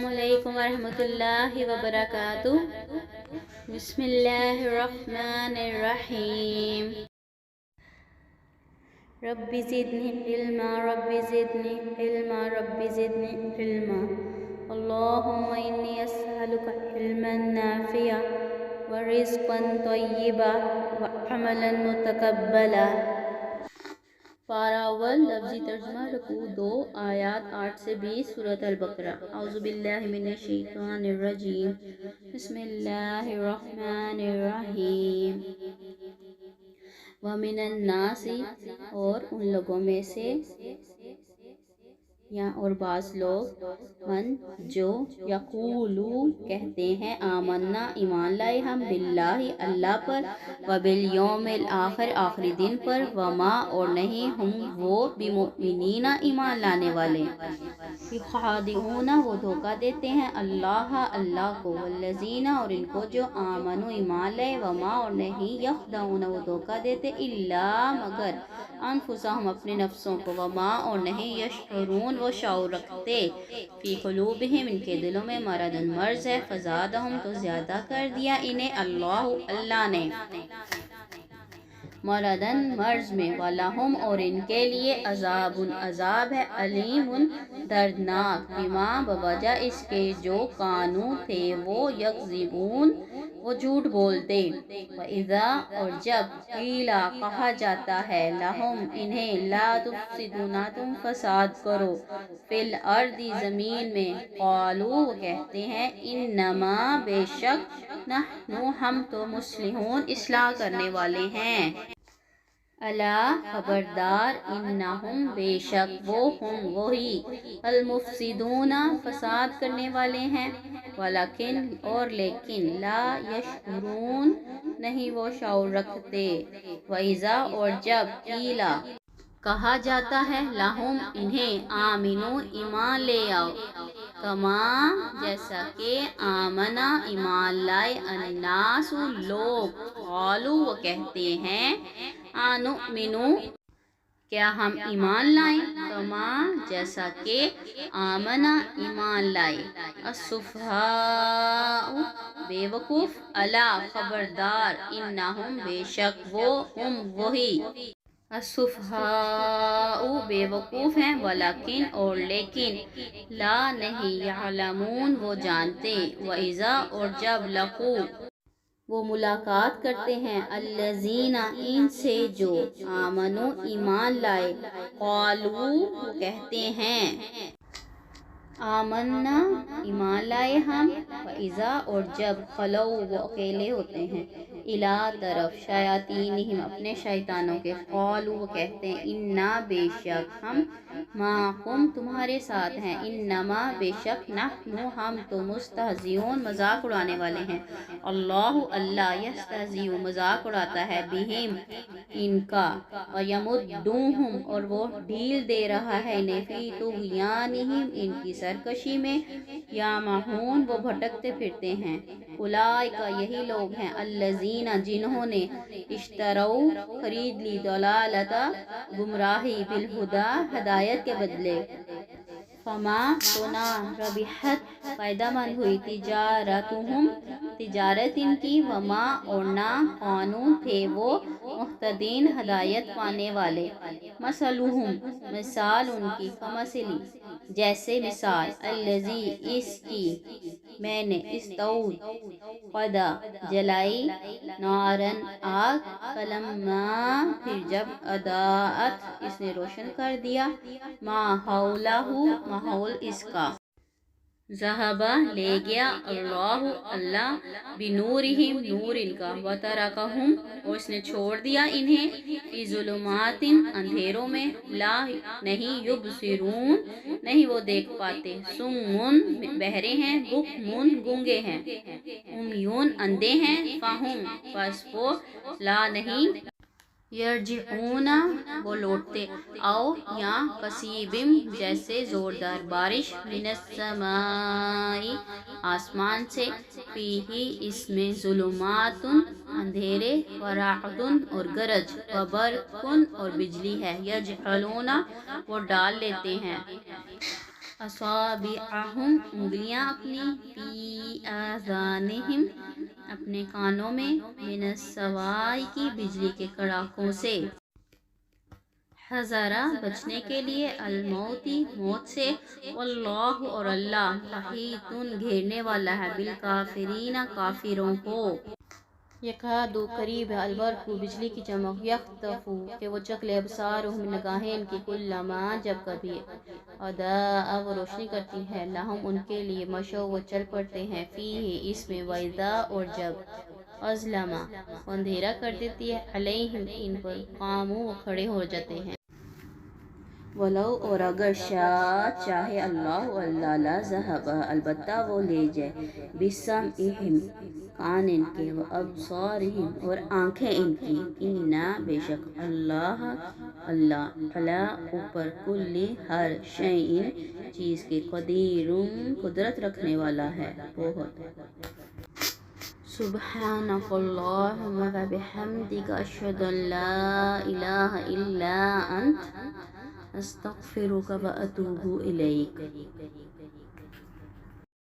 अस्सलामुअलैकुम वरहमतुल्लाहि वबरकातुह। बिस्मिल्लाहिर्रहमानिर्रहीम। Rabbi ज़िदनी इल्मा rabbi ज़िदनी इल्मा rabbi ज़िदनी इल्मा। अल्लाहुम्मा इन्नी अस्अलुका इल्मन नाफ़िअ व रिज़्क़न तय्यिबा व अमलन मुतक़ब्बला। पारा अव्वल लफ्ज़ी तर्जुमा रुकू 2 आयात 8 से 20 सूरत अल-बकरा। औज़ु बिल्लाहि मिनश शैतानिर रजीम। बिस्मिल्लाहिर्रहमानिर्रहीम। व मिनन नासी, और उन लोगों में से या और बाज़ लोग, मन जो यक़ूलू कहते हैं, आमन्ना ईमान लाए हम, बिल्लाहि अल्लाह पर, व बिल यौमिल आखिर आखिरी दिन पर, व मा और नहीं हम वो बिमुमिनीना ईमान लाने वाले, युखादिऊना वो धोखा देते हैं अल्लाह को, वल्लज़ीना और इनको जो आमनु ईमान लाए, व मा और नहीं यख़दऊना वो धोखा देते, इल्ला मगर अनफुसहुम अपने नफ्सों को, व मा और नहीं यशउरून वो शऊर रखते, फी कुलूबिहिम इनके दिलों में मरदुन मर्ज है, फज़ादहुम तो ज्यादा कर दिया इन्हें अल्लाह ने मरदन मर्ज में, वलहुम और इनके लिए अजाबुन अजाब है, अलीमुन दर्दनाक, बिमा बवजह इसके जो कानू थे वो यकज़िबून वो झूठ बोलते, व इज़ा और जब क़ीला कहा जाता है, लहुम इन्हें, ला तुफ़सिदूना तुम फसाद करो, फिल अर्दी ज़मीन में, क़ालू वो कहते हैं, इन्नमा बेशक नहनु हम तो मुस्लिहून इस्लाह करने वाले हैं, अला खबरदार, इन्नहुम बेशक वो हम वही, अल-मुफ़सिदूना फसाद करने वाले हैं, वलकिन और लेकिन, ला यशउरून नहीं वो शऊर रखते, वइज़ा और जब क़ीला कहा जाता है, लहुम इन्हें, आमिनू ईमान ले आओ, कमा जैसा के आमना ईमान लाए, अन्नासु लोग, क़ालू वो कहते हैं, आनुमिनु क्या हम ईमान लाएं, कमा जैसा के आमना ईमान लाए, अस्सुफ़हाउ बेवकूफ़, अला खबरदार, इन्नहुम बेशक वो हम वही, अस्सुफ़हाउ बेवकूफ़ हैं, वलकिन और लेकिन, ला नहीं यअलमून वो जानते, व इज़ा और जब लक़ू वो मुलाकात करते हैं, अल्लज़ीना इनसे जो, आमनु ईमान लाए, क़ालू वो कहते हैं, आमन्ना ईमान लाए हम, व इज़ा और जब खलौ वो अकेले होते हैं, इला तरफ शयातीनिहिम अपने शैतानों के, क़ालू वो कहते हैं, इन्ना बेशक हम, माकुम तुम्हारे साथ हैं, इन्नमा बेशक नहनु हम तो, मुस्तहज़िऊन मजाक उड़ाने वाले हैं, अल्लाह यस्तहज़िउ मजाक उड़ाता है, बिहिम इनका, व यमुद्दूहुम और वो ढील दे रहा है इन्हें, फी तुग़यानिहिम इनकी सरकशी में, यामहून वो भटकते फिरते हैं, उलाइका यही लोग हैं, अल्लज़ीना जिन्होंने, इश्तरौ खरीद ली, दलालता गुमराही, बिलहुदा हदायत के बदले, फमा तो ना रबिहत फ़ायदामंद हुई, तिजारतुहुम तिजारत इनकी, वमा और ना कानून थे वो मुहतदीन हदायत पाने वाले, मसलुहुम मिसाल उनकी, कमसली जैसे मिसाल, अल्लज़ी इसकी मैंने, इस्तऊद क़दा जलाई, नारन आग, फलम्मा फिर जब, अदाअत इसने रोशन कर दिया, मा हौलहू माहौल इसका, ज़हबा ले गया, अल्लाह बिनूरिहिम नूर इनका, व तरकहुम और इसने छोड़ दिया इन्हें, फी ज़ुलुमातिन अंधेरों में, ला नहीं युबसिरून नहीं वो देख पाते, सुम्मुन बहरे हैं, बुकमुन गूंगे हैं, उम्युन अंधे हैं, फ़हुम बस वो, ला नहीं यर्जिऊना वो लौटते, आओ या कसीबिम जैसे जोरदार बारिश, मिनस्समाई आसमान से, फीही इसमें, ज़ुलुमातुन अंधेरे, व राअदुन और गरज, व बरकुन और बिजली है, यजअलूना वो डाल लेते हैं, असाबिअहुम उंगलियां अपनी, फी आज़ानिहिम अपने कानों में, मिनस्सवाई की बिजली के कड़ाकों से, हज़ारा बचने के लिए, अलमौती मौत से, वल्लाहु और अल्लाह मुहीतुन घेरने वाला है, बिल काफिरीना काफिरों को। यकादु करीब है, अलबरकु बिजली की चमक, यख्तफु के वो चकले, अबसारुहुम निगाहें इनकी, कुल्लमा जब कभी, अदा वो रोशनी करती है, लहुम उनके लिए, मशो वो चल पड़ते हैं, फीही इसमें, वैदा और जब, अज़लमा वो अंधेरा कर देती है, अलैहिम इन पर, कामू वो खड़े हो जाते हैं। वलो और अगर चाहे अल्लाह अल्लाह ला ज़हबा अलबत्ता वो ले जाए, बिसमइहिम कान इनके, व अबसारिहिम और आँखें इनकी, इन्ना बेशक अल्लाह अल्लाह अला ऊपर, कुल्ली हर शैइन चीज़ के, कदीरुम कुदरत रखने वाला है बहुत। सुब्हानकल्लाहुम्मा व बिहम्दिका अशहदु अन ला इलाहा इल्ला अंत अस्तगफिरुका व अतूबु इलैक।